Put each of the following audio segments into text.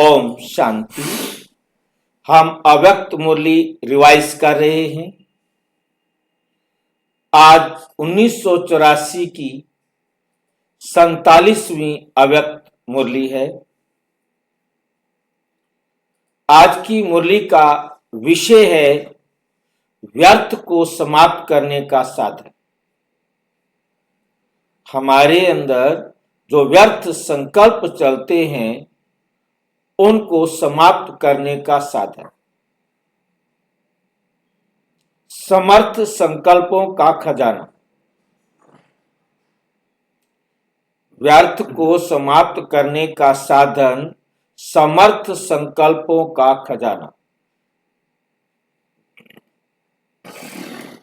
ओम शांति। हम अव्यक्त मुरली रिवाइज कर रहे हैं। आज 1984 की 47वीं अव्यक्त मुरली है। आज की मुरली का विषय है व्यर्थ को समाप्त करने का साधन। हमारे अंदर जो व्यर्थ संकल्प चलते हैं उनको समाप्त करने का साधन। समर्थ संकल्पों का खजाना। व्यर्थ को समाप्त करने का साधन समर्थ संकल्पों का खजाना।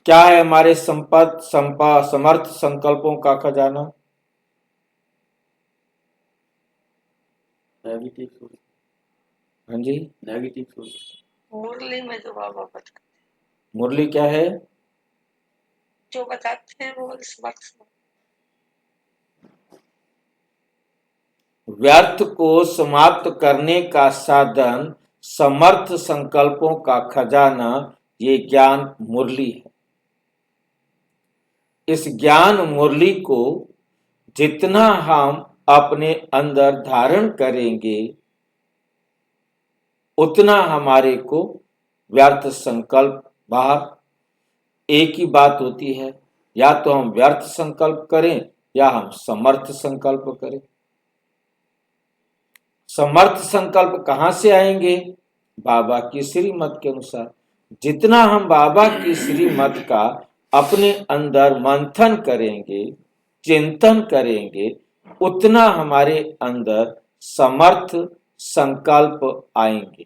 क्या है हमारे समर्थ संकल्पों का खजाना? नेगेटिव सोच। हाँ जी, नेगेटिव सोच। मुरली में जो बाबा बताते मुरली क्या है? जो बताते हैं वो इस वक्त व्यर्थ को समाप्त करने का साधन समर्थ संकल्पों का खजाना, ये ज्ञान मुरली है। इस ज्ञान मुरली को जितना हम अपने अंदर धारण करेंगे उतना हमारे को व्यर्थ संकल्प बाहर। एक ही बात होती है, या तो हम व्यर्थ संकल्प करें या हम समर्थ संकल्प करें। समर्थ संकल्प कहां से आएंगे? बाबा की श्रीमत के अनुसार। जितना हम बाबा की श्रीमत का अपने अंदर मंथन करेंगे, चिंतन करेंगे, उतना हमारे अंदर समर्थ संकल्प आएंगे,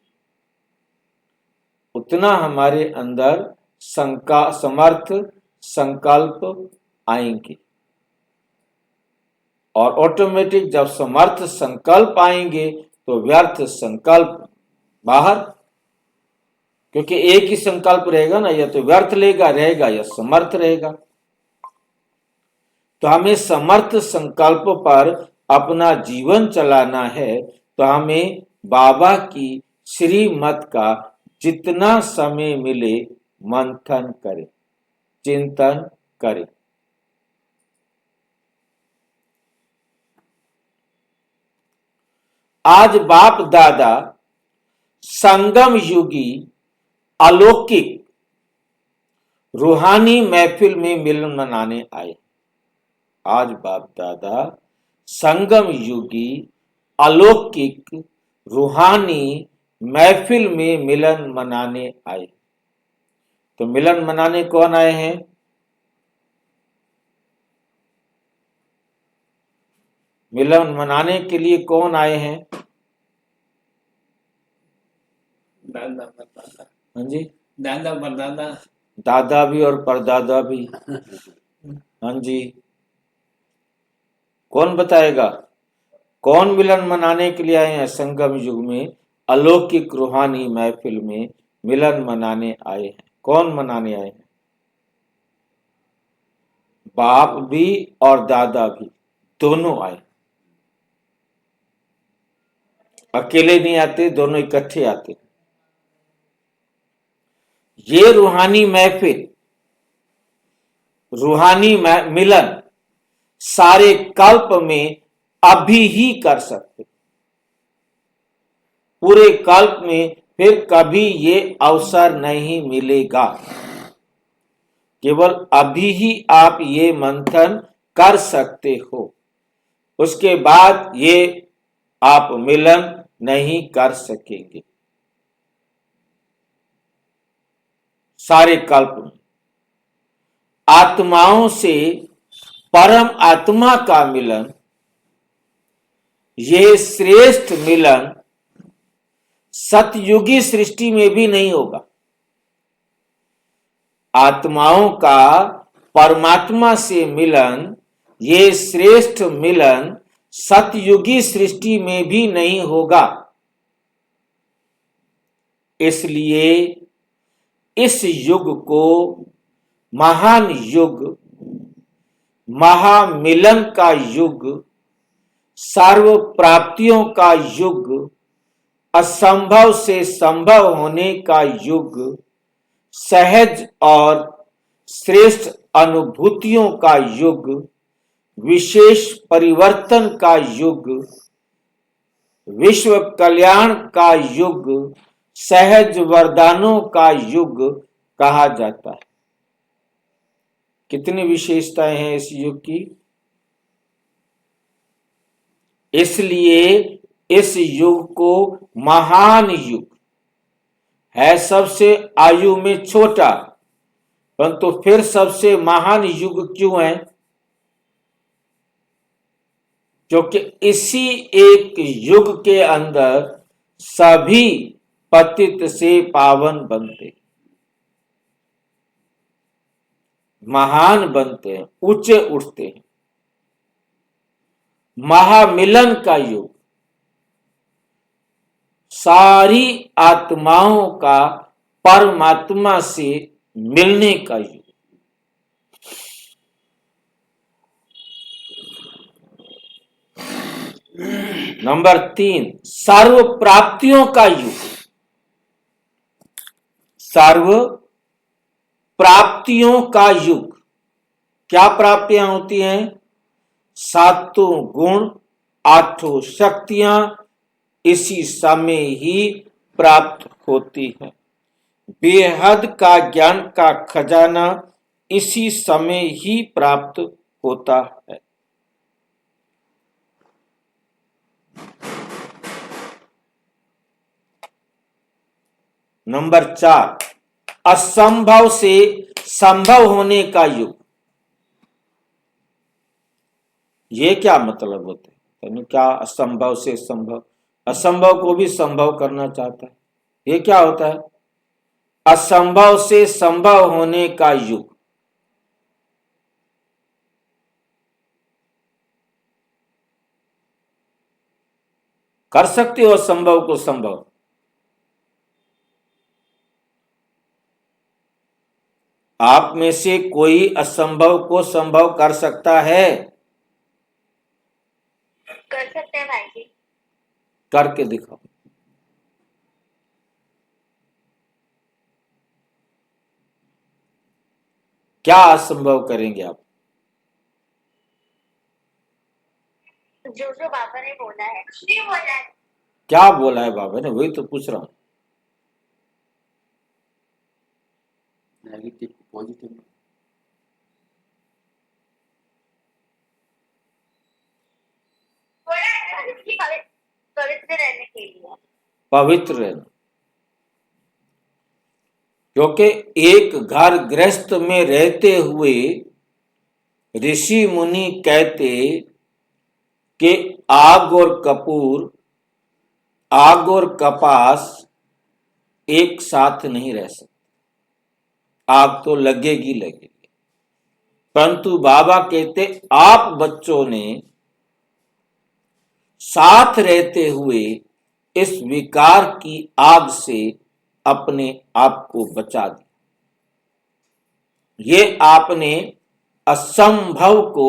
उतना हमारे अंदर समर्थ संकल्प आएंगे। और ऑटोमेटिक जब समर्थ संकल्प आएंगे तो व्यर्थ संकल्प बाहर। क्योंकि एक ही संकल्प रहेगा ना, या तो व्यर्थ रहेगा या समर्थ रहेगा। तो हमें समर्थ संकल्प पर अपना जीवन चलाना है, तो हमें बाबा की श्रीमत का जितना समय मिले मंथन करें, चिंतन करें। आज बाप दादा संगम युगी अलौकिक रूहानी महफिल में मिलन मनाने आए। आज बाप दादा संगम युगी अलौकिक रूहानी महफिल में मिलन मनाने आए। तो मिलन मनाने कौन आए हैं? मिलन मनाने के लिए कौन आए हैं? दादा परदादा। हाँ जी, दादा परदादा। दादा भी और परदादा भी। हाँ जी, कौन बताएगा कौन मिलन मनाने के लिए आए हैं? संगम युग में अलौकिक रूहानी महफिल में मिलन मनाने आए हैं। कौन मनाने आए हैं? बाप भी और दादा भी, दोनों आए। अकेले नहीं आते, दोनों इकट्ठे आते। ये रूहानी महफिल, रूहानी मिलन सारे कल्प में अभी ही कर सकते। पूरे कल्प में फिर कभी ये अवसर नहीं मिलेगा। केवल अभी ही आप ये मंथन कर सकते हो, उसके बाद ये आप मिलन नहीं कर सकेंगे। सारे कल्प में आत्माओं से परम आत्मा का मिलन, यह श्रेष्ठ मिलन सतयुगी सृष्टि में भी नहीं होगा। आत्माओं का परमात्मा से मिलन, ये श्रेष्ठ मिलन सतयुगी सृष्टि में भी नहीं होगा। इसलिए इस युग को महान युग, महामिलन का युग, सर्व प्राप्तियों का युग, असंभव से संभव होने का युग, सहज और श्रेष्ठ अनुभूतियों का युग, विशेष परिवर्तन का युग, विश्व कल्याण का युग, सहज वरदानों का युग कहा जाता है। कितनी विशेषताएं हैं इस युग की। इसलिए इस युग को महान युग है, सबसे आयु में छोटा, परंतु फिर सबसे महान युग क्यों है? क्योंकि इसी एक युग के अंदर सभी पतित से पावन बनते, महान बनते हैं, ऊंचे उठते हैं। महामिलन का युग, सारी आत्माओं का परमात्मा से मिलने का युग। नंबर 3, सर्व प्राप्तियों का युग। सर्व प्राप्तियों का युग। क्या प्राप्तियां होती हैं? 7 गुण, 8 शक्तियां इसी समय ही प्राप्त होती है। बेहद का ज्ञान का खजाना इसी समय ही प्राप्त होता है। नंबर 4, असंभव से संभव होने का युग। ये क्या मतलब होता है? यानी क्या असंभव से संभव, असंभव को भी संभव करना चाहता है, ये क्या होता है? असंभव से संभव होने का युग। कर सकते हो असंभव को संभव। आप में से कोई असंभव को संभव कर सकता है? कर सकते हैं भाई जी। करके दिखाओ। क्या असंभव करेंगे आप? जो जो बाबा ने बोला है। नहीं बोला है। क्या बोला है बाबा ने? वही तो पूछ रहा हूं। Negative positive. पवित्र रहने के लिए। पवित्र रहना। क्योंकि एक घर गृहस्थ में रहते हुए ऋषि मुनि कहते कि आग और कपूर, आग और कपास एक साथ नहीं रह सकते, आग तो लगेगी लगेगी। परंतु बाबा कहते आप बच्चों ने साथ रहते हुए इस विकार की आग से अपने आप को बचा दिया। ये आपने असंभव को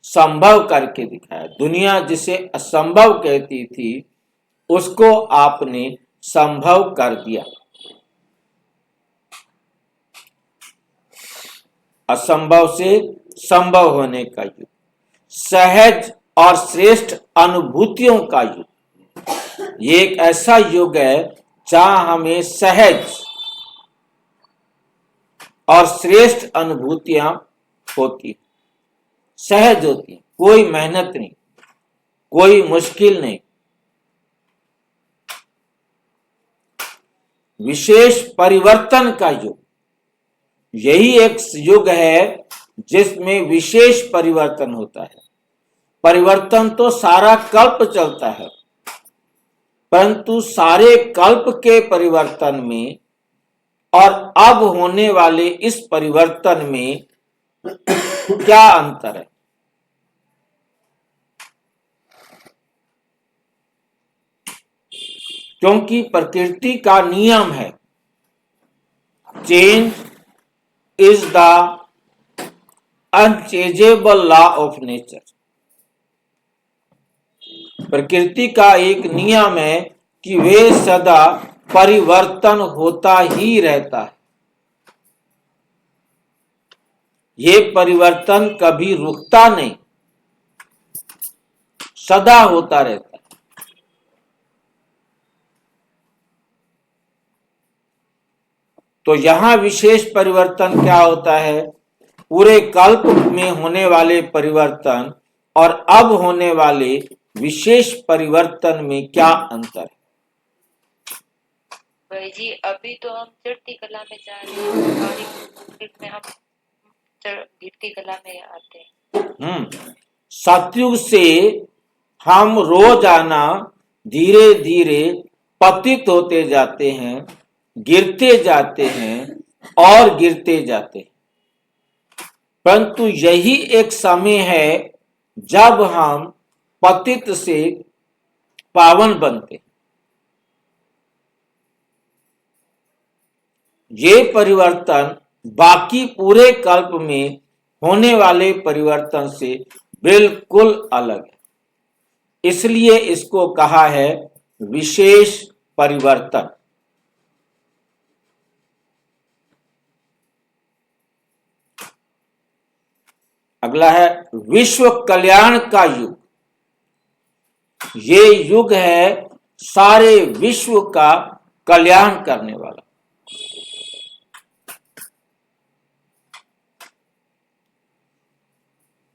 संभव करके दिखाया। दुनिया जिसे असंभव कहती थी उसको आपने संभव कर दिया। असंभव से संभव होने का युग, सहज और श्रेष्ठ अनुभूतियों का युग। ये एक ऐसा युग है जहां हमें सहज और श्रेष्ठ अनुभूतियां होती, सहज होती, कोई मेहनत नहीं, कोई मुश्किल नहीं। विशेष परिवर्तन का युग, यही एक युग है जिसमें विशेष परिवर्तन होता है। परिवर्तन तो सारा कल्प चलता है, परंतु सारे कल्प के परिवर्तन में और अब होने वाले इस परिवर्तन में क्या अंतर है? क्योंकि प्रकृति का नियम है, change is the unchangeable law of nature. प्रकृति का एक नियम है कि वे सदा परिवर्तन होता ही रहता है। ये परिवर्तन कभी रुकता नहीं, सदा होता रहता है। तो यहां विशेष परिवर्तन क्या होता है? पूरे कल्प में होने वाले परिवर्तन और अब होने वाले विशेष परिवर्तन में क्या अंतर है? भाई जी अभी तो हम चढ़ती कला में जा रहे हैं, बारीक में हम गिरती कला में आते हैं। सतयुग से हम रोजाना धीरे धीरे पतित होते जाते हैं, गिरते जाते हैं और गिरते जाते हैं। परंतु यही एक समय है जब हम पतित से पावन बनते हैं। ये परिवर्तन बाकी पूरे कल्प में होने वाले परिवर्तन से बिल्कुल अलग है, इसलिए इसको कहा है विशेष परिवर्तन। अगला है विश्व कल्याण का युग। ये युग है सारे विश्व का कल्याण करने वाला।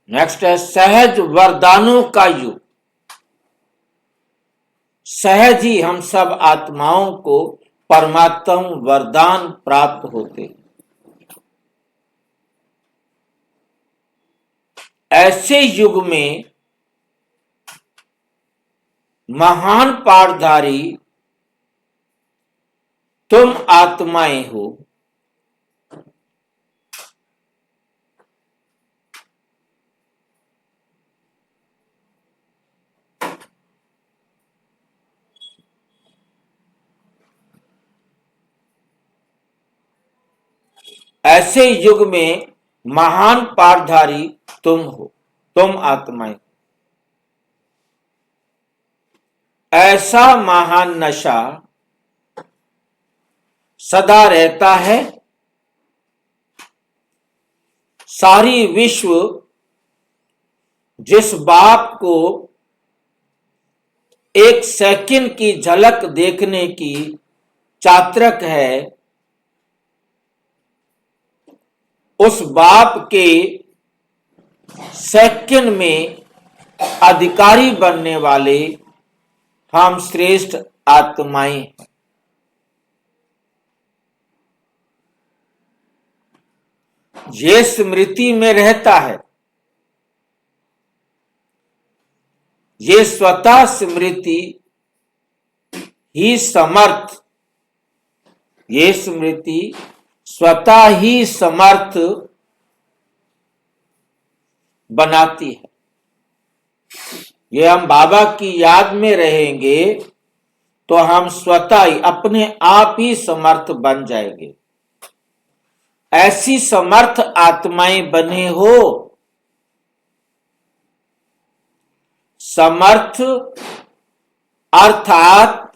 नेक्स्ट है सहज वरदानों का युग। सहज ही हम सब आत्माओं को परमात्म वरदान प्राप्त होते हैं। ऐसे युग में महान पाठधारी तुम आत्माएं हो। ऐसे युग में महान पाठधारी तुम हो, तुम आत्माएं। ऐसा महान नशा सदा रहता है। सारी विश्व जिस बाप को एक सेकंड की झलक देखने की चातरक है, उस बाप के सेकंड में अधिकारी बनने वाले हम श्रेष्ठ आत्माएं। ये स्मृति में रहता है। ये स्वतः स्मृति ही समर्थ, ये स्मृति स्वतः ही समर्थ बनाती है। ये हम बाबा की याद में रहेंगे तो हम स्वतः ही अपने आप ही समर्थ बन जाएंगे। ऐसी समर्थ आत्माएं बने हो। समर्थ अर्थात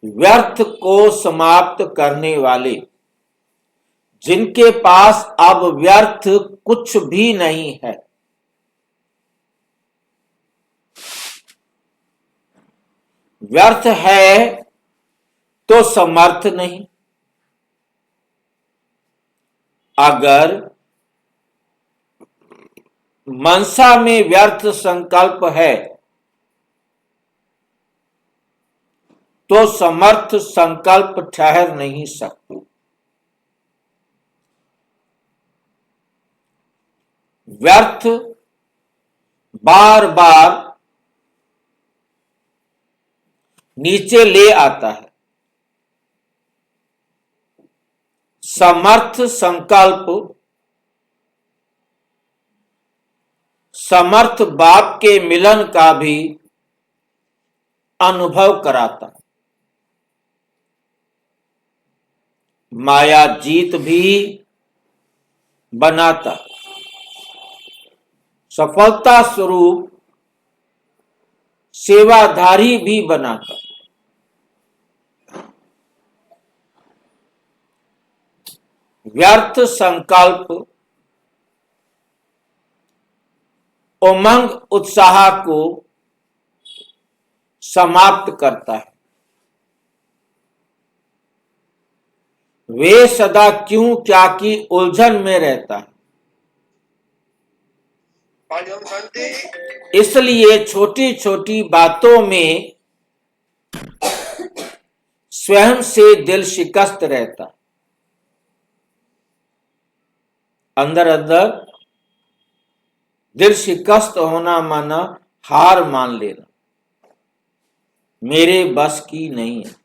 व्यर्थ को समाप्त करने वाले, जिनके पास अब व्यर्थ कुछ भी नहीं है। व्यर्थ है तो समर्थ नहीं। अगर मनसा में व्यर्थ संकल्प है तो समर्थ संकल्प ठहर नहीं सकते। व्यर्थ बार बार नीचे ले आता है। समर्थ संकल्प समर्थ बाप के मिलन का भी अनुभव कराता। माया जीत भी बनाता। सफलता स्वरूप सेवाधारी भी बनाता। व्यर्थ संकल्प उमंग उत्साह को समाप्त करता है। वे सदा क्यों क्या की उलझन में रहता है। इसलिए छोटी छोटी बातों में स्वयं से दिल शिकस्त रहता है। अंदर अंदर दिल शिकस्त होना माना हार मान लेना, मेरे बस की नहीं है।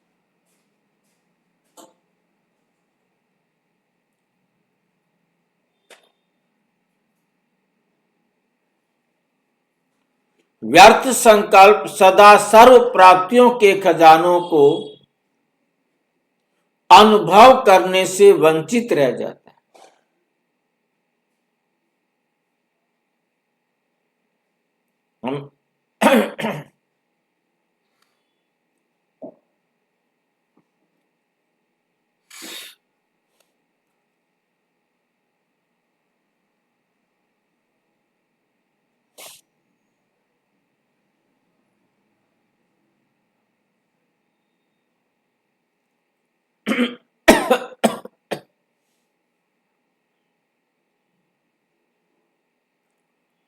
व्यर्थ संकल्प सदा सर्व प्राप्तियों के खजानों को अनुभव करने से वंचित रह जाता है। हम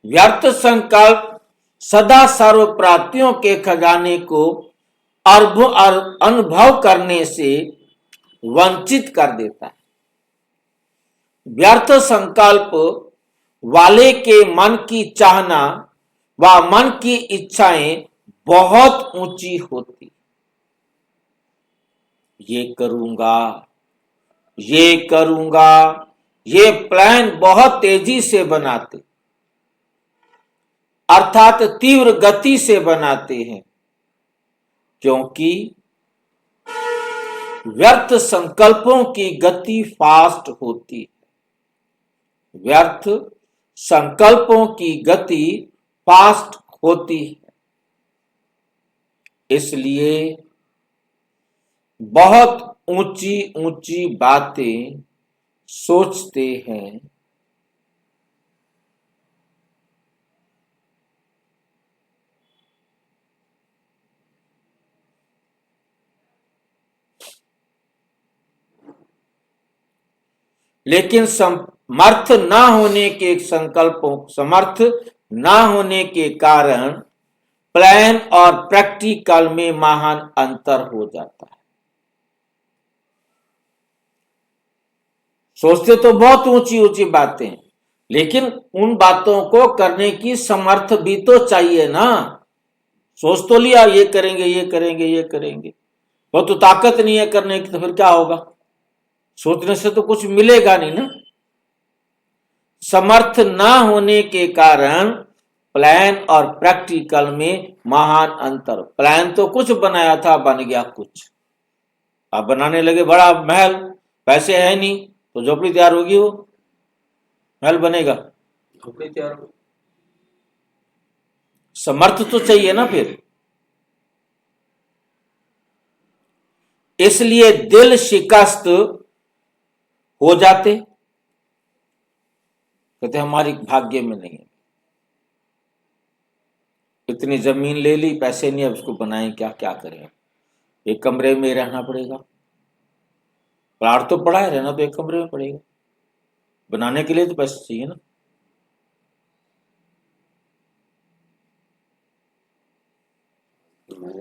व्यर्थ संकल्प सदा सर्व प्राप्तियों के खजाने को अनुभव करने से वंचित कर देता है। व्यर्थ संकल्प वाले के मन की चाहना व मन की इच्छाएं बहुत ऊंची होती। ये करूंगा, ये करूंगा, ये प्लान बहुत तेजी से बनाते, अर्थात तीव्र गति से बनाते हैं, क्योंकि व्यर्थ संकल्पों की गति फास्ट होती है। व्यर्थ संकल्पों की गति फास्ट होती है, इसलिए बहुत ऊंची ऊंची बातें सोचते हैं। लेकिन समर्थ ना होने के समर्थ ना होने के कारण प्लान और प्रैक्टिकल में महान अंतर हो जाता है। सोचते तो बहुत ऊंची ऊंची बातें, लेकिन उन बातों को करने की समर्थ भी तो चाहिए ना। सोच तो लिया ये करेंगे, ये करेंगे, ये करेंगे, वो तो ताकत नहीं है करने की, तो फिर क्या होगा? सोचने से तो कुछ मिलेगा नहीं ना। समर्थ ना होने के कारण प्लान और प्रैक्टिकल में महान अंतर। प्लान तो कुछ बनाया था, बन गया कुछ। अब बनाने लगे बड़ा महल, पैसे है नहीं तो झोपड़ी तैयार होगी, वो महल बनेगा? झोपड़ी तैयार हो। समर्थ तो चाहिए ना फिर। इसलिए दिल शिकस्त हो जाते, कहते हमारी भाग्य में नहीं है। इतनी जमीन ले ली, पैसे नहीं, अब उसको बनाएं क्या, क्या करें? एक कमरे में रहना पड़ेगा। प्लाट तो पड़ा है, रहना तो एक कमरे में पड़ेगा। बनाने के लिए तो पैसे चाहिए ना।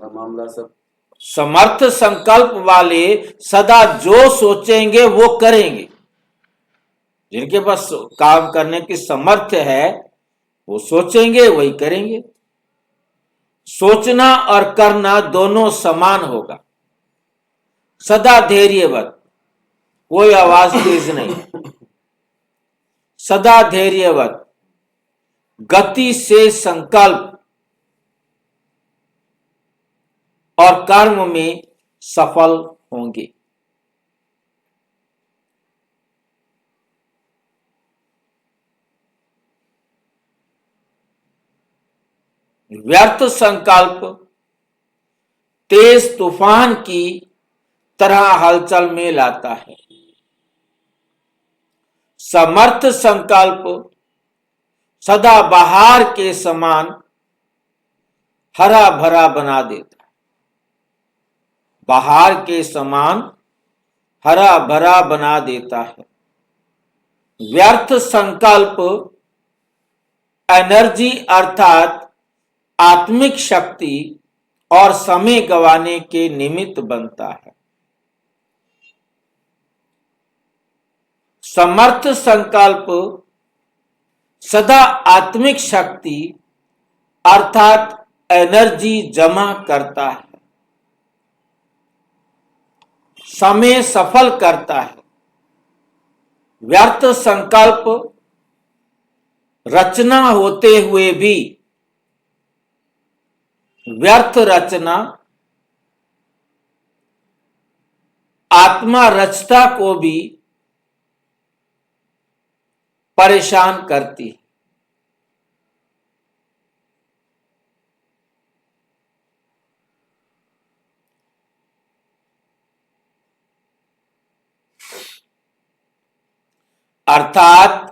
मामला सब समर्थ संकल्प वाले सदा जो सोचेंगे वो करेंगे। जिनके पास काम करने की सामर्थ्य है वो सोचेंगे, वही करेंगे। सोचना और करना दोनों समान होगा। सदा धैर्यवत, कोई आवाज तेज नहीं, सदा धैर्यवत, गति से संकल्प और कर्म में सफल होंगे। व्यर्थ संकल्प तेज तूफान की तरह हलचल में लाता है। समर्थ संकल्प सदा बहार के समान हरा भरा बना देता है। बहार के समान हरा भरा बना देता है। व्यर्थ संकल्प एनर्जी अर्थात आत्मिक शक्ति और समय गंवाने के निमित्त बनता है। समर्थ संकल्प सदा आत्मिक शक्ति अर्थात एनर्जी जमा करता है, समय सफल करता है। व्यर्थ संकल्प रचना होते हुए भी व्यर्थ रचना आत्मा रचता को भी परेशान करती है। अर्थात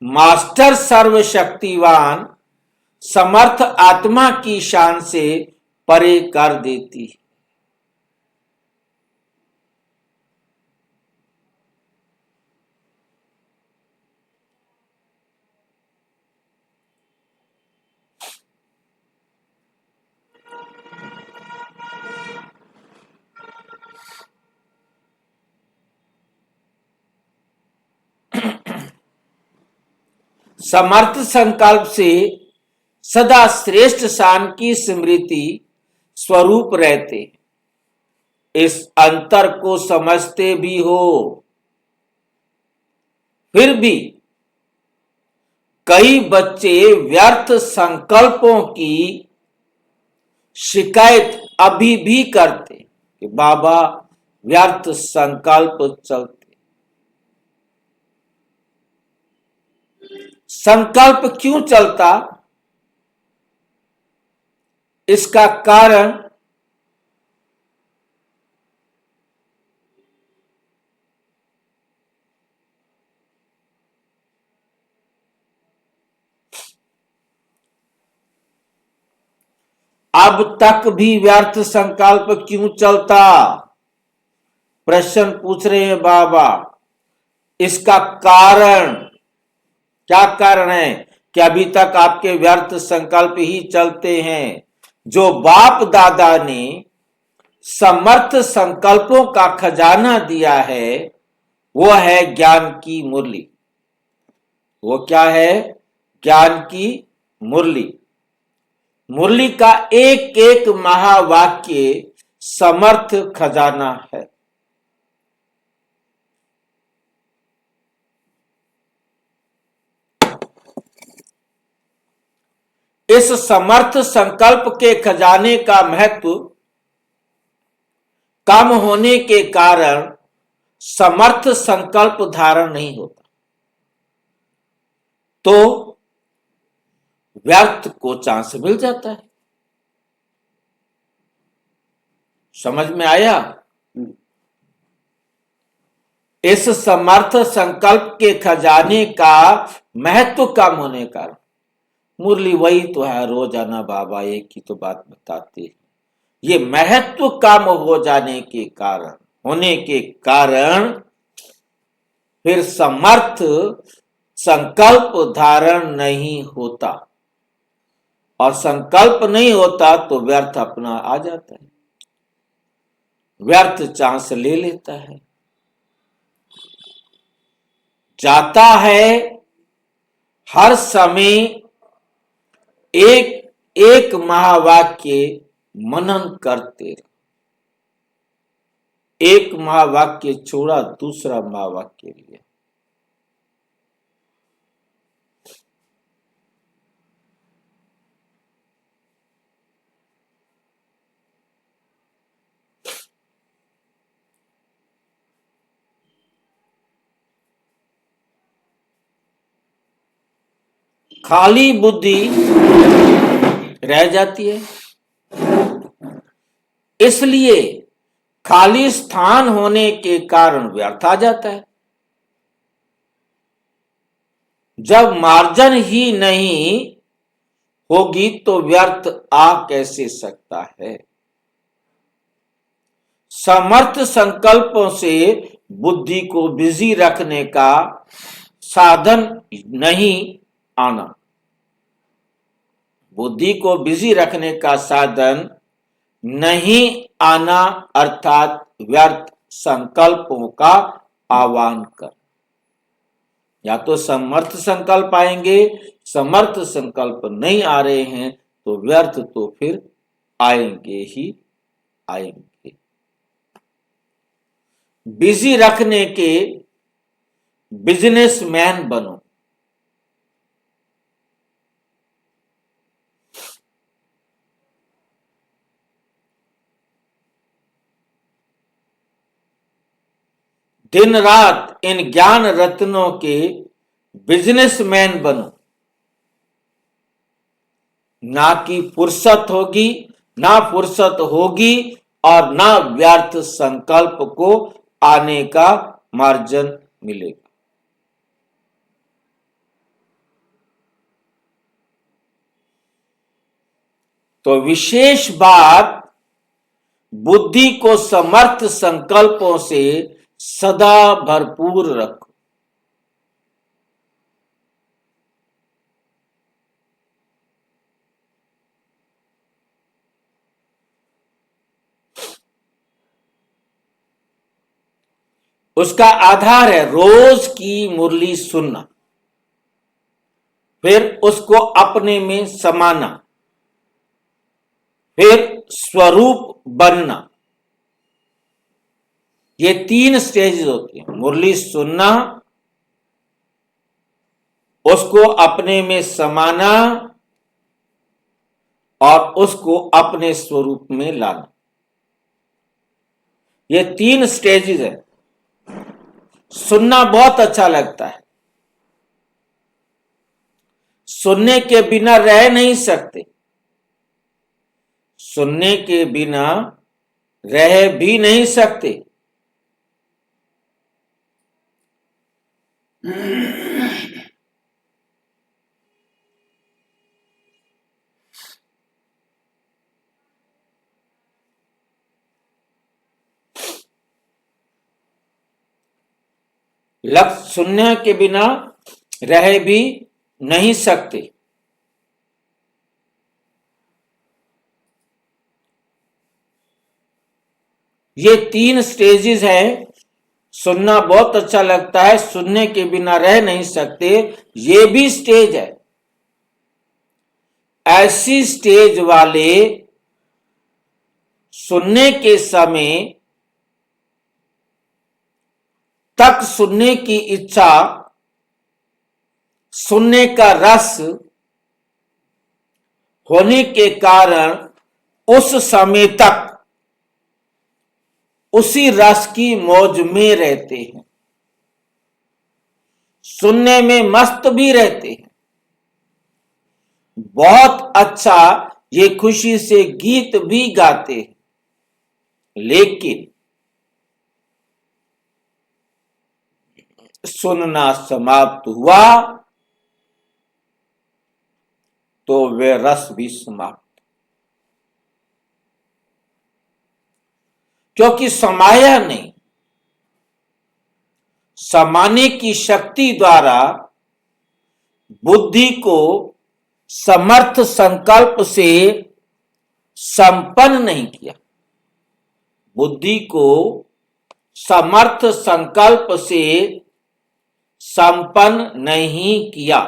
मास्टर सर्वशक्तिवान समर्थ आत्मा की शान से परे कर देती है। समर्थ संकल्प से सदा श्रेष्ठ शान की स्मृति स्वरूप रहते। इस अंतर को समझते भी हो, फिर भी कई बच्चे व्यर्थ संकल्पों की शिकायत अभी भी करते कि बाबा व्यर्थ संकल्प चलते। संकल्प क्यों चलता, इसका कारण अब तक भी व्यर्थ संकल्प क्यों चलता, प्रश्न पूछ रहे हैं बाबा। इसका कारण क्या कारण है कि अभी तक आपके व्यर्थ संकल्प ही चलते हैं। जो बाप दादा ने समर्थ संकल्पों का खजाना दिया है वो है ज्ञान की मुरली। वो क्या है? ज्ञान की मुरली। मुरली का एक एक महावाक्य समर्थ खजाना है। इस समर्थ संकल्प के खजाने का महत्व कम होने के कारण समर्थ संकल्प धारण नहीं होता, तो व्यर्थ को चांस मिल जाता है। समझ में आया? इस समर्थ संकल्प के खजाने का महत्व कम होने का कारण, मुरली वही तो है, रोजाना बाबा एक ही तो बात बताते हैं। ये महत्व कम हो जाने के कारण, होने के कारण फिर समर्थ संकल्प धारण नहीं होता, और संकल्प नहीं होता तो व्यर्थ अपना आ जाता है, व्यर्थ चांस ले लेता है, जाता है। हर समय एक एक महावाक्य मनन करते रहो। एक महावाक्य छोड़ा दूसरा महावाक्य लिया। खाली बुद्धि रह जाती है, इसलिए खाली स्थान होने के कारण व्यर्थ आ जाता है। जब मार्जन ही नहीं होगी तो व्यर्थ आ कैसे सकता है। समर्थ संकल्पों से बुद्धि को बिजी रखने का साधन नहीं आना। बुद्धि को बिजी रखने का साधन नहीं आना अर्थात व्यर्थ संकल्पों का आह्वान कर। या तो समर्थ संकल्प आएंगे, समर्थ संकल्प नहीं आ रहे हैं तो व्यर्थ तो फिर आएंगे ही आएंगे। बिजी रखने के बिजनेसमैन बनो। दिन रात इन ज्ञान रत्नों के बिजनेसमैन बनो। ना कि फुर्सत होगी, ना फुर्सत होगी और ना व्यर्थ संकल्प को आने का मार्जन मिलेगा। तो विशेष बात, बुद्धि को समर्थ संकल्पों से सदा भरपूर रखो। उसका आधार है रोज की मुरली सुनना, फिर उसको अपने में समाना, फिर स्वरूप बनना। ये 3 स्टेज होती हैं। मुरली सुनना, उसको अपने में समाना और उसको अपने स्वरूप में लाना। ये 3 स्टेजेस है। सुनना बहुत अच्छा लगता है, सुनने के बिना रह नहीं सकते, सुनने के बिना रह भी नहीं सकते। लफ्ज सुनने के बिना रह भी नहीं सकते। ये 3 स्टेजेस हैं। सुनना बहुत अच्छा लगता है, सुनने के बिना रह नहीं सकते, ये भी स्टेज है। ऐसी स्टेज वाले सुनने के समय तक सुनने की इच्छा, सुनने का रस होने के कारण उस समय तक उसी रस की मौज में रहते हैं, सुनने में मस्त भी रहते हैं। बहुत अच्छा ये खुशी से गीत भी गाते हैं, लेकिन सुनना समाप्त हुआ तो वे रस भी समाप्त, क्योंकि समाया नहीं। समाने की शक्ति द्वारा बुद्धि को समर्थ संकल्प से संपन्न नहीं किया। बुद्धि को समर्थ संकल्प से संपन्न नहीं किया।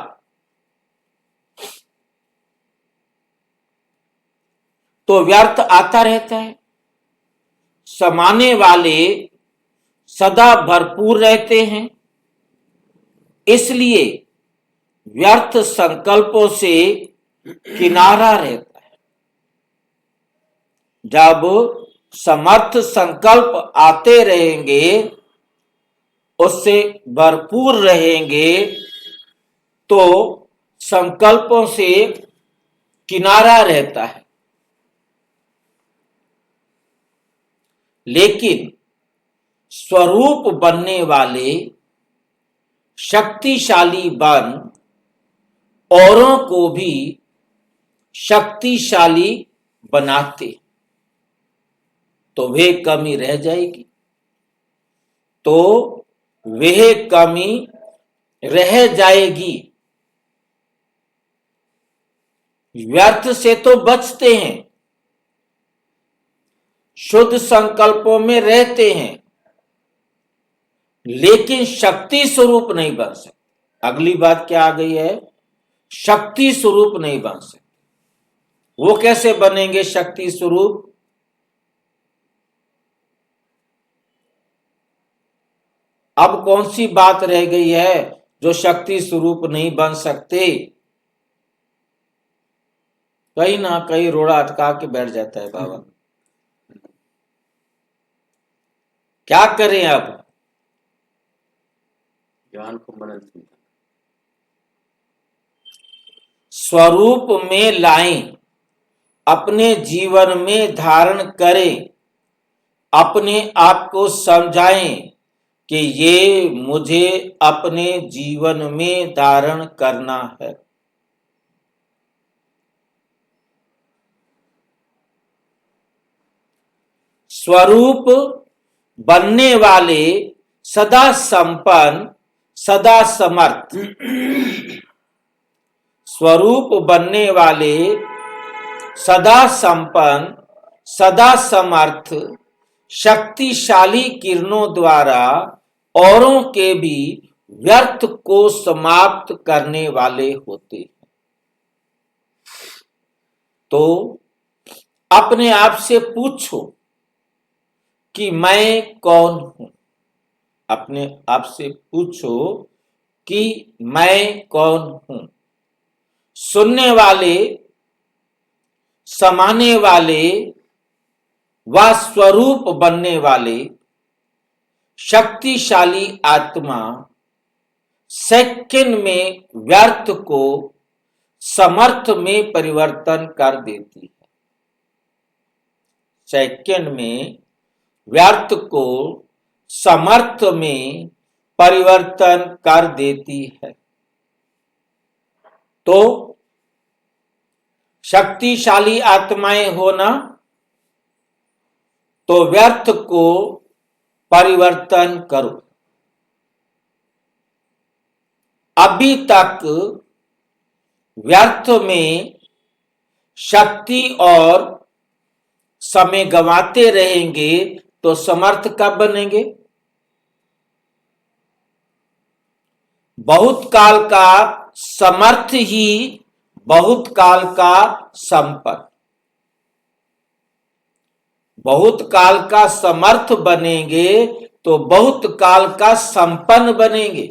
तो व्यर्थ आता रहता है। समाने वाले सदा भरपूर रहते हैं, इसलिए व्यर्थ संकल्पों से किनारा रहता है। जब समर्थ संकल्प आते रहेंगे, उससे भरपूर रहेंगे, तो संकल्पों से किनारा रहता है। लेकिन स्वरूप बनने वाले शक्तिशाली बन औरों को भी शक्तिशाली बनाते, तो वे कमी रह जाएगी, तो वह कमी रह जाएगी। व्यर्थ से तो बचते हैं, शुद्ध संकल्पों में रहते हैं, लेकिन शक्ति स्वरूप नहीं बन सकते। अगली बात क्या आ गई है? शक्ति स्वरूप नहीं बन सकते। वो कैसे बनेंगे शक्ति स्वरूप? अब कौन सी बात रह गई है जो शक्ति स्वरूप नहीं बन सकते? कहीं ना कहीं रोड़ा अटका के बैठ जाता है बाबा। क्या करें अब? ज्ञान को मनन चिंतन। स्वरूप में लाएं, अपने जीवन में धारण करें, अपने आप को समझाएं कि ये मुझे अपने जीवन में धारण करना है। स्वरूप बनने वाले सदा संपन्न, सदा समर्थ, स्वरूप बनने वाले सदा संपन्न, सदा समर्थ, शक्तिशाली किरणों द्वारा औरों के भी व्यर्थ को समाप्त करने वाले होते हैं। तो अपने आप से पूछो कि मैं कौन हूं। अपने आप से पूछो कि मैं कौन हूं। सुनने वाले, समाने वाले व स्वरूप बनने वाले शक्तिशाली आत्मा सेकंड में व्यर्थ को समर्थ में परिवर्तन कर देती है। सेकंड में व्यर्थ को समर्थ में परिवर्तन कर देती है। तो शक्तिशाली आत्माएं होना, तो व्यर्थ को परिवर्तन करो। अभी तक व्यर्थ में शक्ति और समय गंवाते रहेंगे तो समर्थ कब बनेंगे? बहुत काल का समर्थ ही बहुत काल का संपन्न। बहुत काल का समर्थ बनेंगे तो बहुत काल का संपन्न बनेंगे।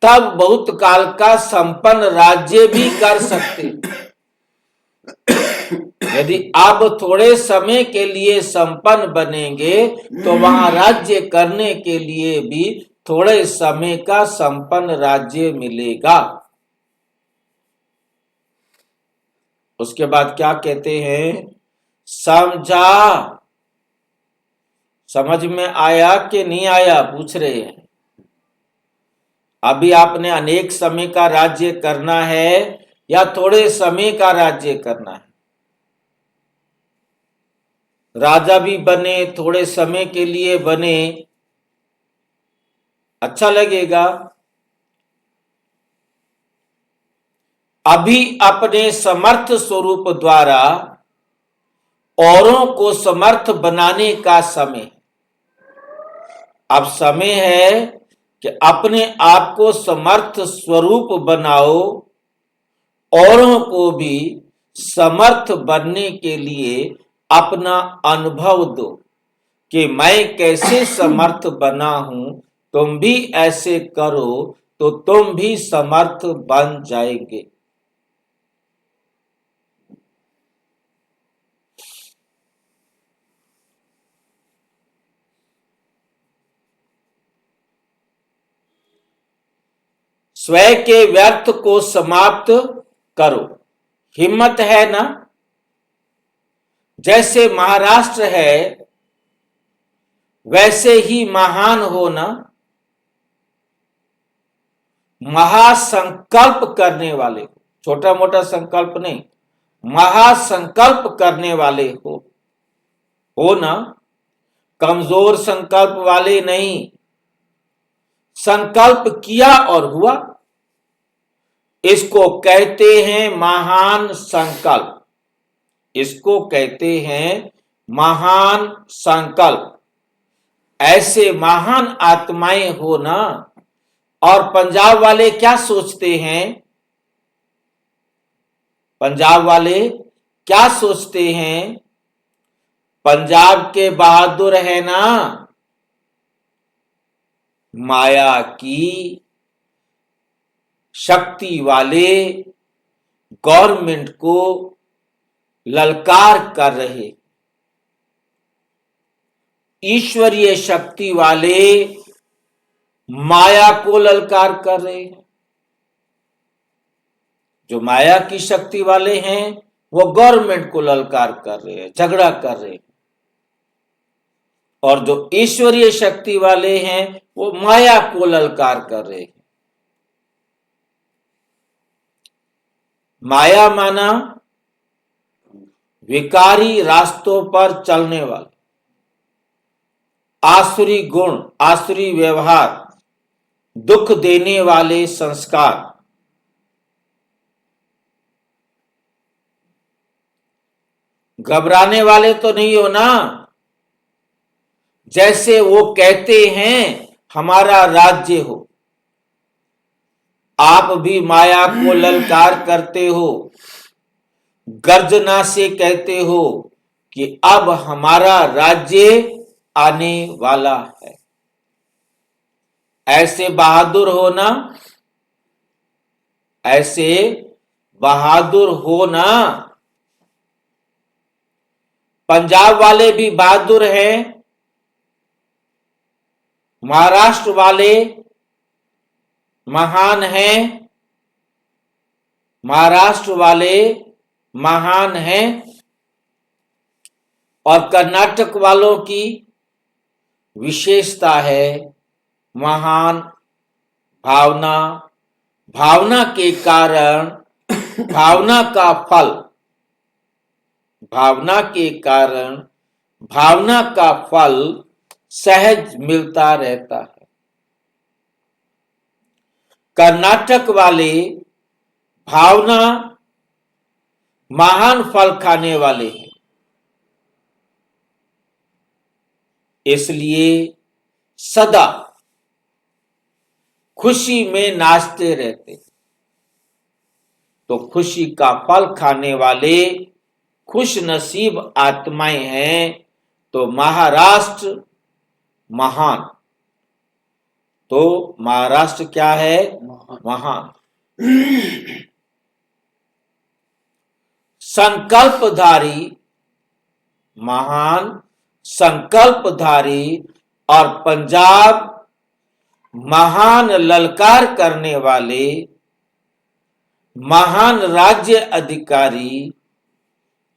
तब बहुत काल का संपन्न राज्य भी कर सकते। यदि आप थोड़े समय के लिए संपन्न बनेंगे तो वहां राज्य करने के लिए भी थोड़े समय का संपन्न राज्य मिलेगा। उसके बाद क्या कहते हैं? समझा। समझ में आया कि नहीं आया पूछ रहे हैं। अभी आपने अनेक समय का राज्य करना है या थोड़े समय का राज्य करना है? राजा भी बने, थोड़े समय के लिए बने, अच्छा लगेगा। अभी अपने समर्थ स्वरूप द्वारा औरों को समर्थ बनाने का समय। अब समय है कि अपने आप को समर्थ स्वरूप बनाओ, औरों को भी समर्थ बनने के लिए अपना अनुभव दो कि मैं कैसे समर्थ बना हूं। तुम भी ऐसे करो तो तुम भी समर्थ बन जाएंगे। स्वयं के व्यर्थ को समाप्त करो। हिम्मत है ना? जैसे महाराष्ट्र है वैसे ही महान होना। महासंकल्प करने वाले हो, छोटा मोटा संकल्प नहीं, महासंकल्प करने वाले हो ना, कमजोर संकल्प वाले नहीं। संकल्प किया और हुआ, इसको कहते हैं महान संकल्प, इसको कहते हैं महान संकल्प। ऐसे महान आत्माएं हो ना। और पंजाब वाले क्या सोचते हैं, पंजाब वाले क्या सोचते हैं, पंजाब के बहादुर है ना, माया की शक्ति वाले गवर्नमेंट को ललकार कर रहे, ईश्वरीय शक्ति वाले माया को ललकार कर रहे हैं। जो माया की शक्ति वाले हैं वो गवर्नमेंट को ललकार कर रहे हैं, झगड़ा कर रहे हैं। और जो ईश्वरीय शक्ति वाले हैं वो माया को ललकार कर रहे हैं। माया माना विकारी रास्तों पर चलने वाले, आसुरी गुण, आसुरी व्यवहार, दुख देने वाले संस्कार। घबराने वाले तो नहीं हो ना। जैसे वो कहते हैं हमारा राज्य हो, आप भी माया को ललकार करते हो, गर्जना से कहते हो कि अब हमारा राज्य आने वाला है। ऐसे बहादुर हो ना, ऐसे बहादुर हो ना। पंजाब वाले भी बहादुर हैं, महाराष्ट्र वाले महान हैं, महाराष्ट्र वाले महान हैं। और कर्नाटक वालों की विशेषता है महान भावना, भावना के कारण भावना का फल, भावना के कारण भावना का फल सहज मिलता रहता है। कर्नाटक वाले भावना महान फल खाने वाले हैं, इसलिए सदा खुशी में नाचते रहते। तो खुशी का फल खाने वाले खुश नसीब आत्माएं हैं। तो महाराष्ट्र महान, तो महाराष्ट्र क्या है, महान। संकल्पधारी महान, संकल्पधारी। और पंजाब महान ललकार करने वाले महान राज्य अधिकारी।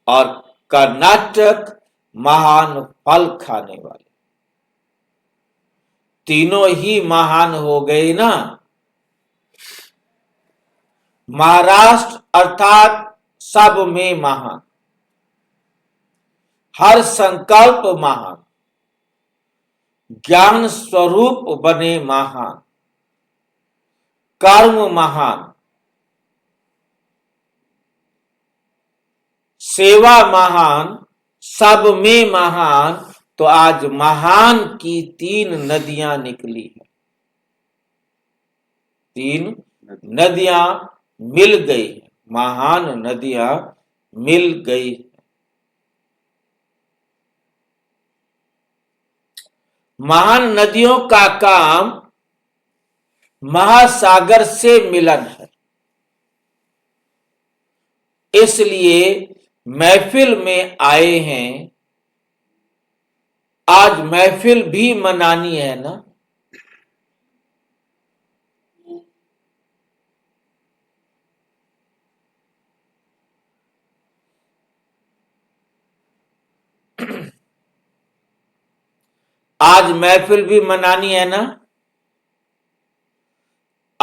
और कर्नाटक महान फल खाने वाले। तीनों ही महान हो गए ना। महाराष्ट्र अर्थात सब में महान, हर संकल्प महान, ज्ञान स्वरूप बने महान, कर्म महान, सेवा महान, सब में महान। तो आज महान की 3 नदियां निकली है, 3 नदियां मिल गई, महान नदियां मिल गई। महान नदियों का काम महासागर से मिलन है। इसलिए महफिल में आए हैं। आज महफिल भी मनानी है ना। आज महफिल भी मनानी है ना।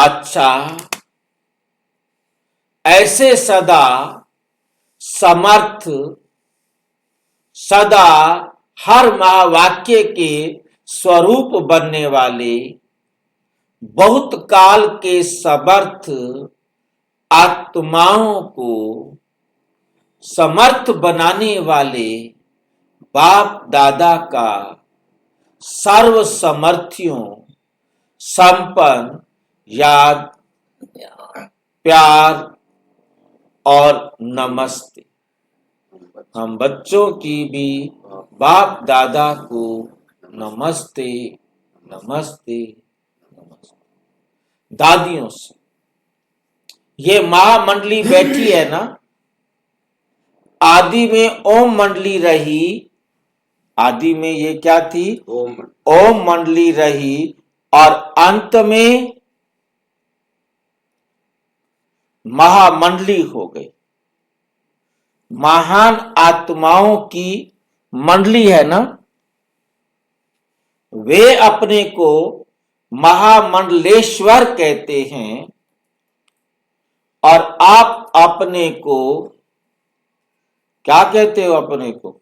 अच्छा, ऐसे सदा समर्थ, सदा हर महावाक्य के स्वरूप बनने वाले, बहुत काल के समर्थ आत्माओं को समर्थ बनाने वाले बाप दादा का सर्व समर्थियों, संपन्न, याद, प्यार और नमस्ते। हम बच्चों की भी बाप दादा को नमस्ते, नमस्ते, नमस्ते। दादियों से ये महामंडली बैठी है ना, आदि में ओम मंडली रही, आदि में ये क्या थी? ओम ओम मंडली रही, और अंत में महामंडली हो गई। महान आत्माओं की मंडली है ना, वे अपने को महामंडलेश्वर कहते हैं, और आप अपने को क्या कहते हो? अपने को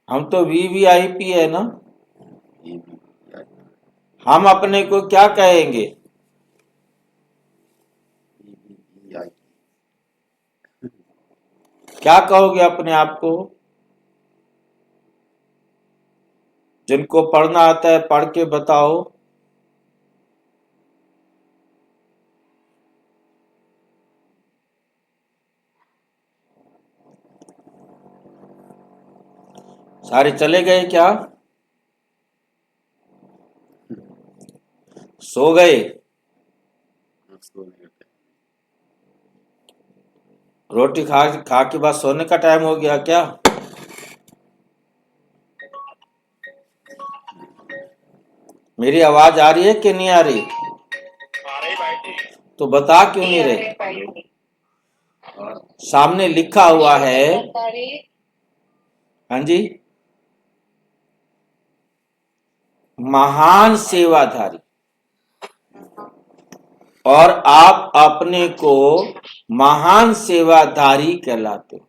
हम तो वीवीआईपी है ना, हम अपने को क्या कहेंगे? क्या कहोगे अपने आप को? जिनको पढ़ना आता है पढ़ के बताओ। सारे चले गए क्या? सो गए? रोटी खा खा के बाद सोने का टाइम हो गया क्या? मेरी आवाज आ रही है कि नहीं आ रही? तो बता क्यों नहीं रहे? सामने लिखा हुआ है, हाँ जी, महान सेवाधारी, और आप अपने को महान सेवाधारी कहलाते हो।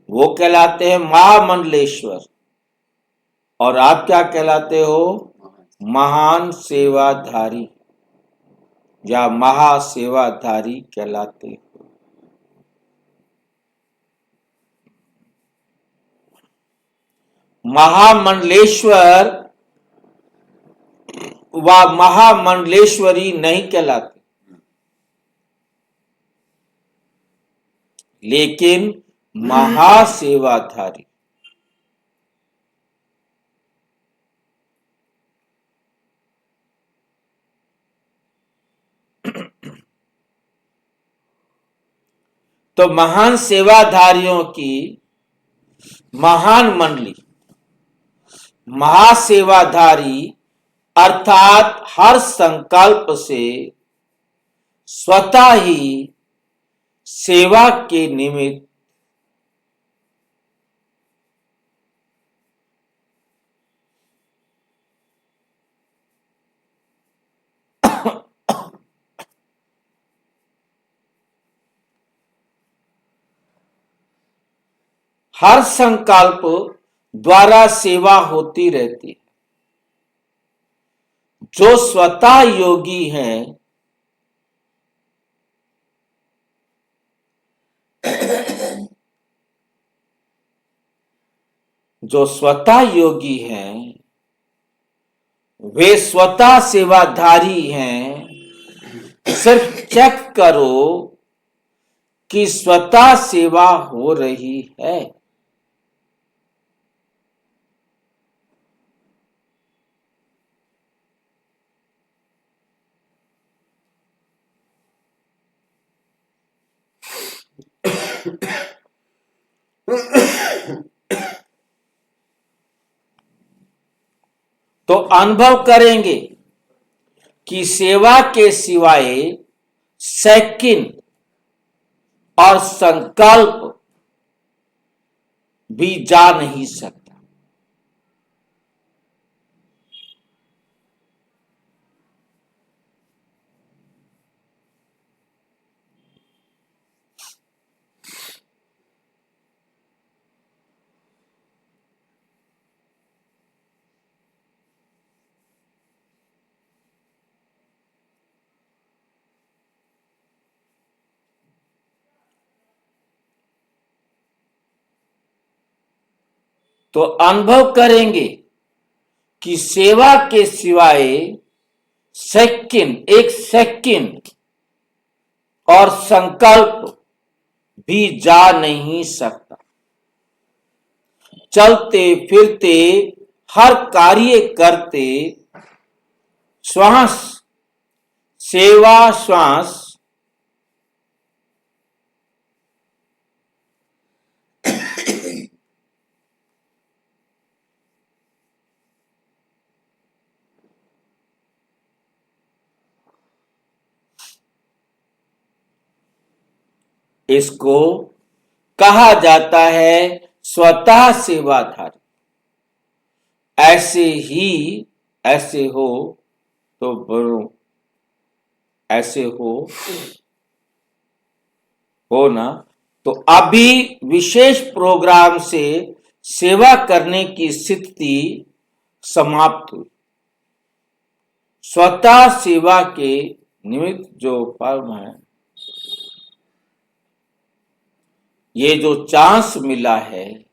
वो कहलाते हैं महामंडलेश्वर, और आप क्या कहलाते हो? महान सेवाधारी या महासेवाधारी कहलाते हो। महामंडलेश्वर व महामंडलेश्वरी नहीं कहलाते, लेकिन महासेवाधारी। तो महान सेवाधारियों की महान मंडली, महासेवाधारी अर्थात हर संकल्प से स्वतः ही सेवा के निमित्त हर संकल्प द्वारा सेवा होती रहती है। जो स्वतः योगी हैं, जो स्वतः योगी हैं, वे स्वतः सेवाधारी हैं। सिर्फ चेक करो कि स्वतः सेवा हो रही है। तो अनुभव करेंगे कि सेवा के सिवाय सेकंड और संकल्प भी जा नहीं सकता। तो अनुभव करेंगे कि सेवा के सिवाय एक सेकंड और संकल्प भी जा नहीं सकता। चलते फिरते, हर कार्य करते, श्वास सेवा श्वास इसको कहा जाता है स्वतः सेवाधारी। ऐसे हो तो बड़ो, ऐसे हो ना, तो अभी विशेष प्रोग्राम से सेवा करने की स्थिति समाप्त हुई। स्वतः सेवा के निमित्त जो फल है, ये जो चांस मिला है,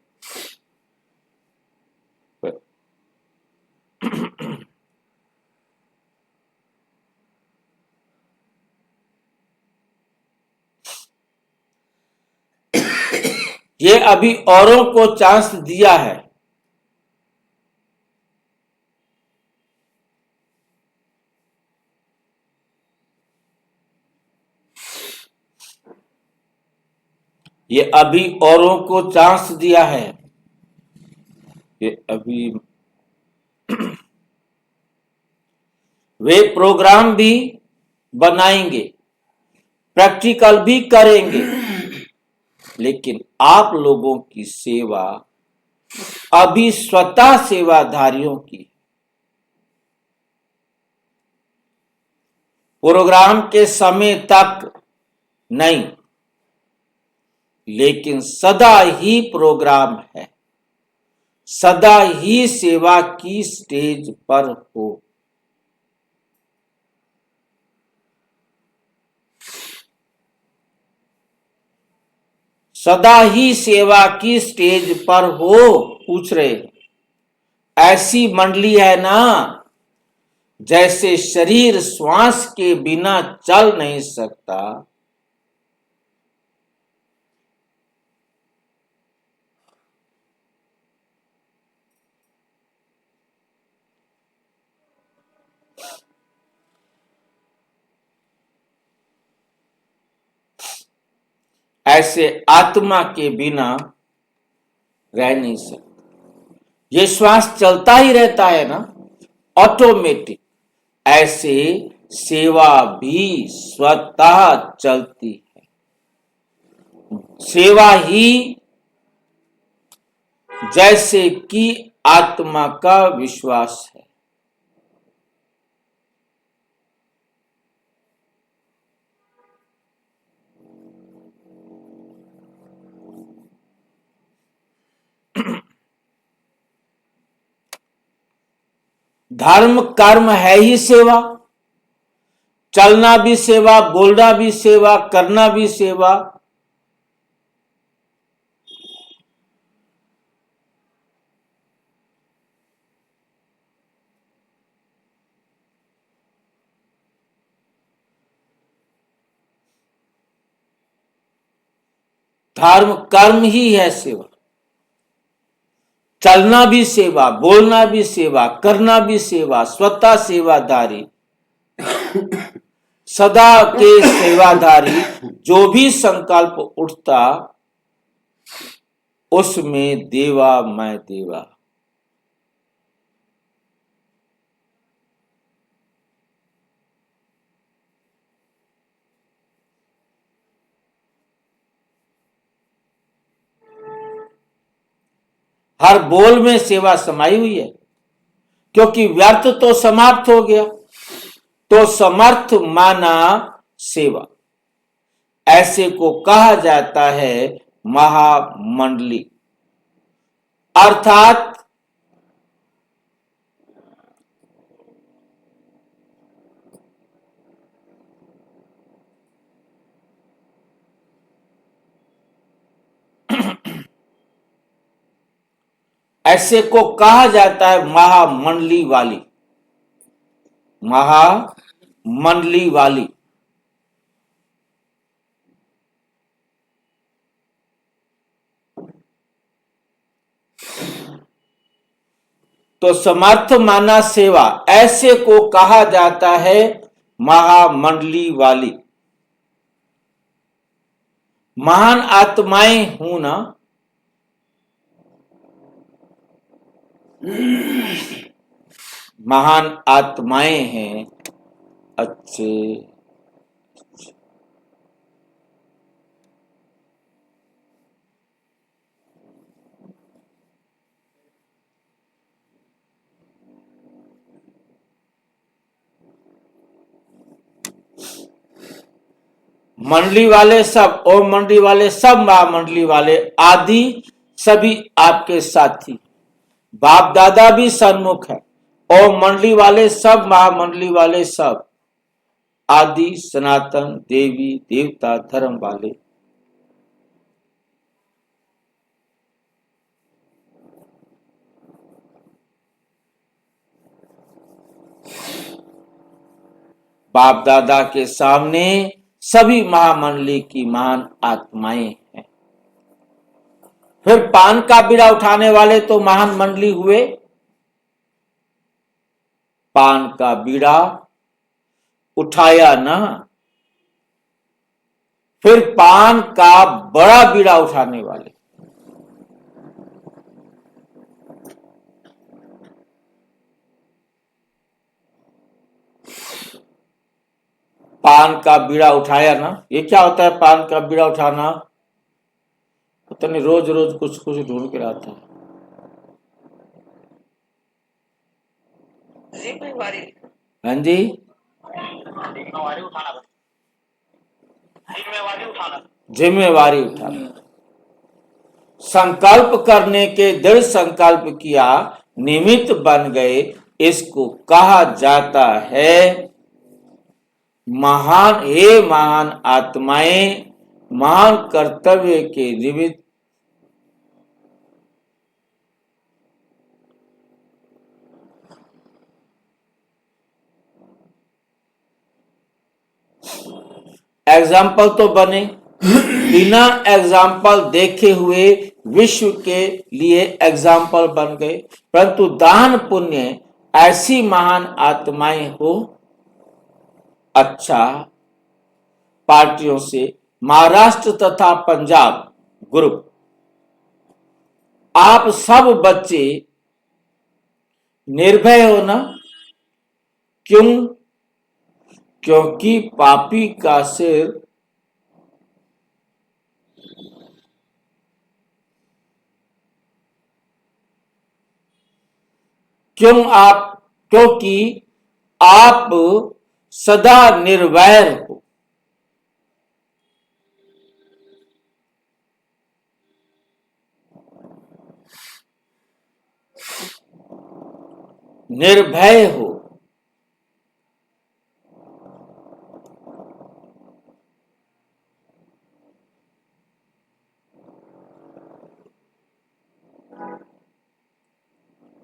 ये अभी औरों को चांस दिया है। ये अभी औरों को चांस दिया है। ये अभी वे प्रोग्राम भी बनाएंगे, प्रैक्टिकल भी करेंगे, लेकिन आप लोगों की सेवा अभी स्वतः सेवाधारियों की। प्रोग्राम के समय तक नहीं, लेकिन सदा ही प्रोग्राम है, सदा ही सेवा की स्टेज पर हो। सदा ही सेवा की स्टेज पर हो। पूछ रहे ऐसी मंडली है ना, जैसे शरीर श्वास के बिना चल नहीं सकता, ऐसे आत्मा के बिना रह नहीं सकता। ये श्वास चलता ही रहता है ना, ऑटोमेटिक। ऐसे सेवा भी स्वतः चलती है। सेवा ही जैसे कि आत्मा का विश्वास है। धर्म कर्म है ही सेवा। चलना भी सेवा, बोलना भी सेवा, करना भी सेवा। धर्म कर्म ही है सेवा। चलना भी सेवा, बोलना भी सेवा, करना भी सेवा, स्वतः सेवाधारी, सदा के सेवाधारी। जो भी संकल्प उठता, उसमें देवा मैं देवा। हर बोल में सेवा समाई हुई है, क्योंकि व्यर्थ तो समाप्त हो गया, तो समर्थ माना सेवा। ऐसे को कहा जाता है महामंडली, अर्थात ऐसे को कहा जाता है महामंडली वाली। महामंडली वाली। तो समर्थ माना सेवा, ऐसे को कहा जाता है महामंडली वाली। महान आत्माएं हूं ना, महान आत्माएं हैं। अच्छे मंडली वाले सब, ओम मंडली वाले सब, महामंडली वाले आदि सभी आपके साथी। बाप दादा भी सन्मुख है। ओम मंडली वाले सब, महामंडली वाले सब, आदि सनातन देवी देवता धर्म वाले। बाप दादा के सामने सभी महामंडली की महान आत्माएं हैं। फिर पान का बीड़ा उठाने वाले तो महान मंडली हुए। पान का बीड़ा उठाया ना, फिर पान का बड़ा बीड़ा उठाने वाले। पान का बीड़ा उठाया ना, ये क्या होता है पान का बीड़ा उठाना? पता नहीं, रोज रोज कुछ कुछ ढूंढ के आता है। जिम्मेवारी हाँ जी, जिम्मेवारी उठाना। संकल्प करने के दृढ़ संकल्प किया, निमित्त बन गए, इसको कहा जाता है महान। हे महान आत्माएं, महान कर्तव्य के निमित्त एग्जाम्पल तो बने, बिना एग्जाम्पल देखे हुए विश्व के लिए एग्जाम्पल बन गए। परंतु दान पुण्य ऐसी महान आत्माएं हो, अच्छा पार्टियों से महाराष्ट्र तथा पंजाब ग्रुप, आप सब बच्चे निर्भय हो ना? क्यों? क्योंकि पापी का सिर क्योंकि आप सदा निर्वैर हो। निर्भय हो।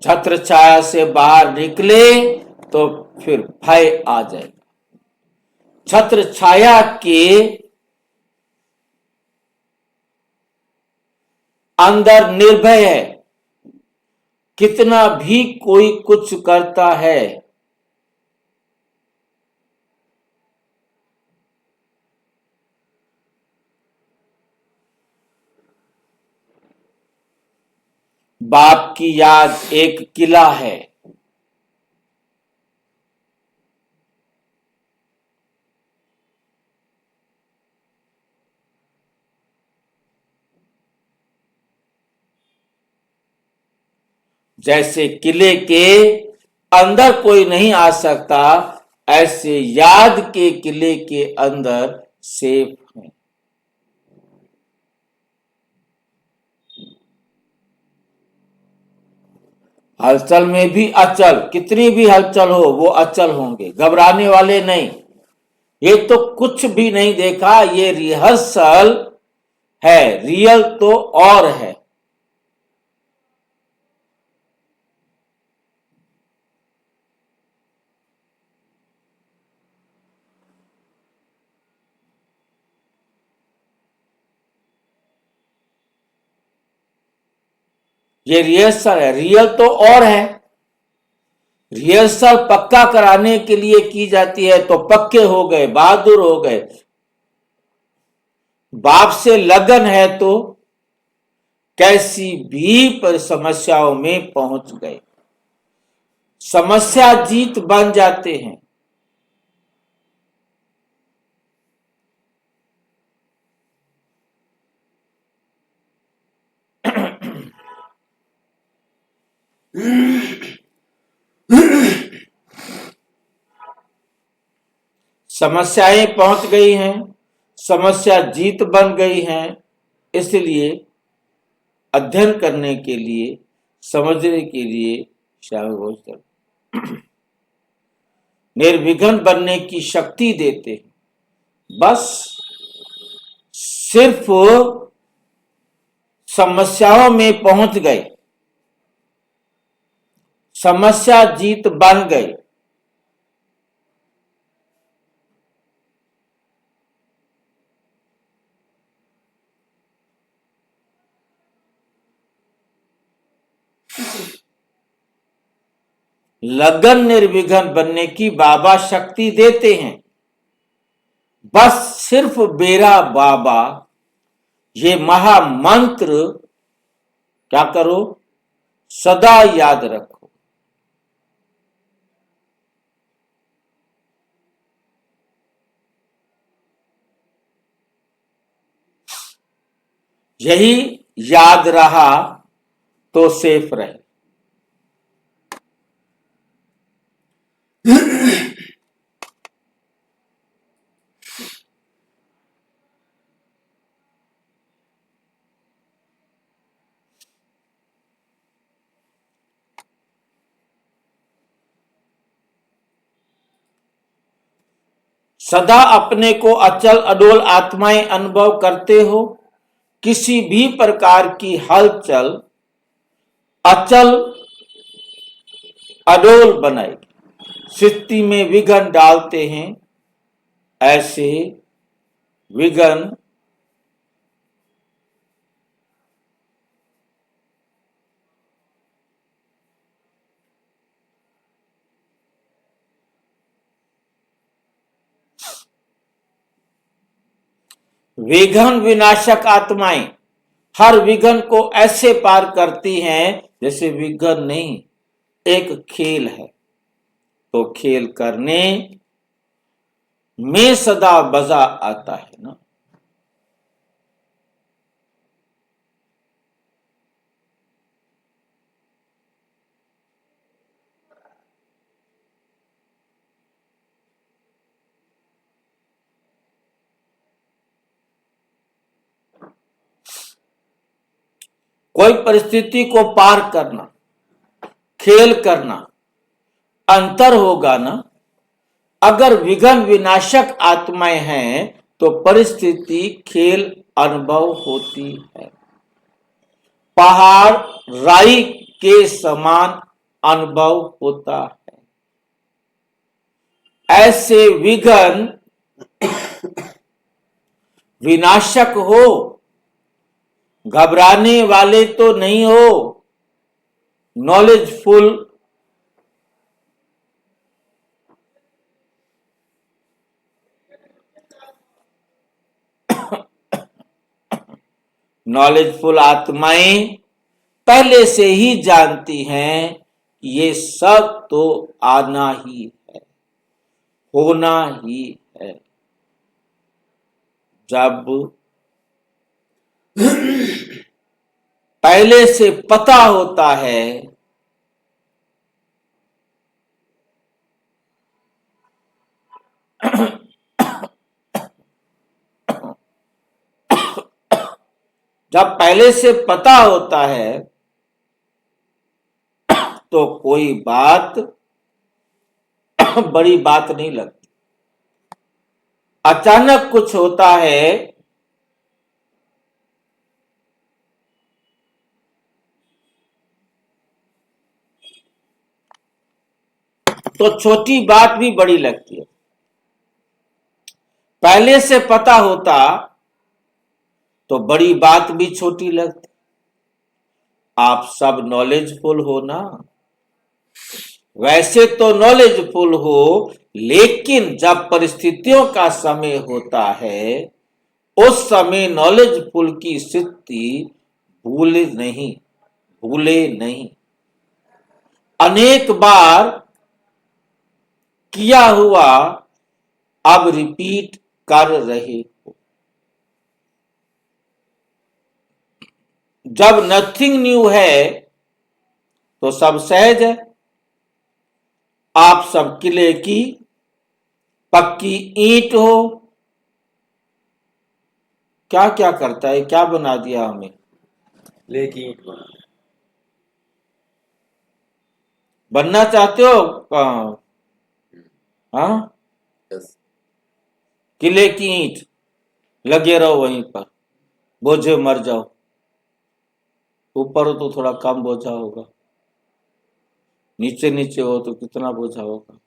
छत्र छाया से बाहर निकले तो फिर भय आ जाएगा। छत्र छाया के अंदर निर्भय है, कितना भी कोई कुछ करता है, बाप की याद एक किला है। जैसे किले के अंदर कोई नहीं आ सकता, ऐसे याद के किले के अंदर सेफ है। हलचल में भी अचल, कितनी भी हलचल हो वो अचल होंगे, घबराने वाले नहीं। ये तो कुछ भी नहीं देखा, ये रिहर्सल है, रियल तो और है। ये रिहर्सल है, रियल तो और है। रिहर्सल पक्का कराने के लिए की जाती है तो पक्के हो गए, बहादुर हो गए। बाप से लगन है तो कैसी भी समस्याओं में पहुंच गए, समस्या जीत बन जाते हैं। समस्याएं पहुंच गई हैं, समस्या जीत बन गई हैं, इसलिए अध्ययन करने के लिए, समझने के लिए निर्विघ्न बनने की शक्ति देते हैं। बस सिर्फ समस्याओं में पहुंच गए, समस्या जीत बन गई। लगन निर्विघ्न बनने की बाबा शक्ति देते हैं। बस सिर्फ बेरा बाबा ये महामंत्र क्या करो, सदा याद रखो। यही याद रहा तो सेफ रहे। सदा अपने को अचल अडोल आत्माएं अनुभव करते हो। किसी भी प्रकार की हलचल अचल अडोल बनाएगी। स्थिति में विघ्न डालते हैं, ऐसे विघ्न विघ्न विनाशक आत्माएं हर विघ्न को ऐसे पार करती हैं जैसे विघ्न नहीं, एक खेल है। तो खेल करने में सदा मजा आता है ना। कोई परिस्थिति को पार करना, खेल करना, अंतर होगा ना। अगर विघ्न विनाशक आत्माएं हैं तो परिस्थिति खेल अनुभव होती है। पहाड़ राई के समान अनुभव होता है। ऐसे विघ्न विनाशक हो, घबराने वाले तो नहीं हो, नॉलेजफुल नॉलेजफुल आत्माएं पहले से ही जानती हैं कि ये सब तो आना ही है, होना ही है। जब पहले से पता होता है जब पहले से पता होता है तो कोई बात बड़ी बात नहीं लगती। अचानक कुछ होता है तो छोटी बात भी बड़ी लगती है। पहले से पता होता तो बड़ी बात भी छोटी लगती। आप सब नॉलेजफुल हो ना? वैसे तो नॉलेजफुल हो, लेकिन जब परिस्थितियों का समय होता है उस समय नॉलेजफुल की स्थिति भूले नहीं। अनेक बार किया हुआ अब रिपीट कर रहे हो। जब नथिंग न्यू है तो सब सहज है। आप सब किले की पक्की ईंट हो। क्या क्या करता है, क्या बना दिया हमें? लेकिन ईंट बना। बनना चाहते हो? हाँ, यस। किले की ईंट, लगे रहो वहीं पर, बोझे मर जाओ। ऊपर हो तो थोड़ा कम बोझा होगा, नीचे नीचे हो तो कितना बोझा होगा।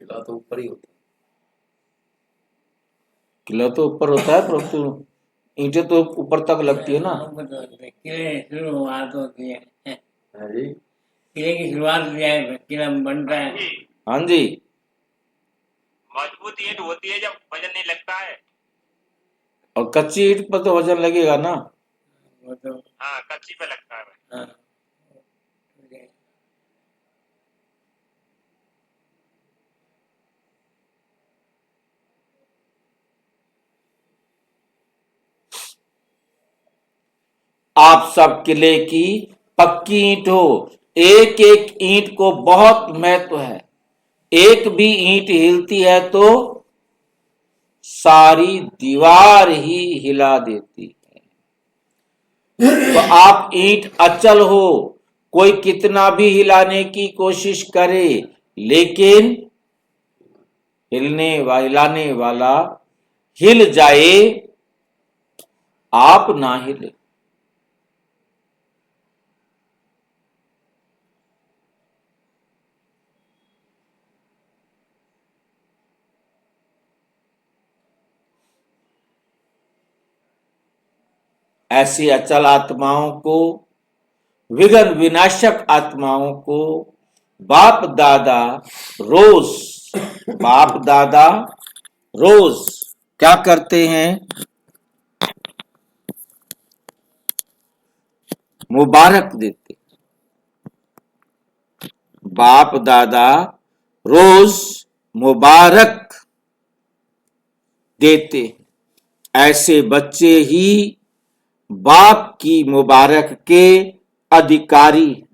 किला तो ऊपर ही होता किला तो ऊपर होता है, परंतु ईंटें तो ऊपर तक लगती है ना। किले शुरुआत होती है, है जी। किले की शुरुआत किया है, किला बनता है। हाँ जी, मजबूत ईंट होती है जब वजन नहीं लगता है। और कच्ची ईंट पर तो वजन लगेगा ना। वो तो हाँ, कच्ची पे लगता है। हाँ, आप सब किले की पक्की ईंट हो। एक एक ईंट को बहुत महत्व है। एक भी ईंट हिलती है तो सारी दीवार ही हिला देती है। तो आप ईंट अचल हो, कोई कितना भी हिलाने की कोशिश करे, लेकिन हिलाने वाला हिल जाए, आप ना हिले। ऐसी अचल आत्माओं को, विघ्न विनाशक आत्माओं को बाप दादा रोज क्या करते हैं? मुबारक देते। बाप दादा रोज मुबारक देते। ऐसे बच्चे ही बाप की मुबारक के अधिकारी,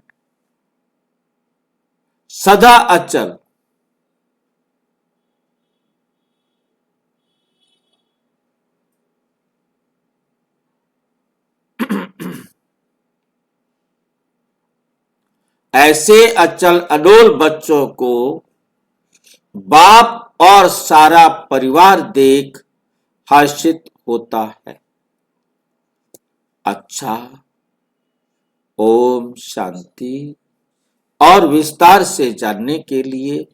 सदा अचल। ऐसे अचल अडोल बच्चों को बाप और सारा परिवार देख हर्षित होता है। अच्छा, ओम शांति। और विस्तार से जानने के लिए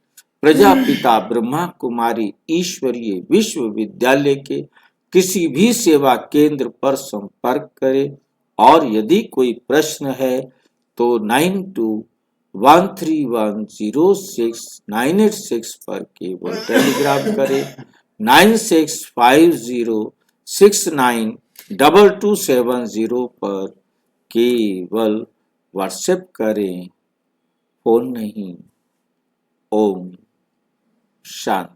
प्रजापिता ब्रह्मा कुमारी ईश्वरीय विश्वविद्यालय के किसी भी सेवा केंद्र पर संपर्क करें। और यदि कोई प्रश्न है तो 9213106986 पर केवल टेलीग्राम करें। 9650692270 पर केवल व्हाट्सएप करें, फोन नहीं। ओम शांति।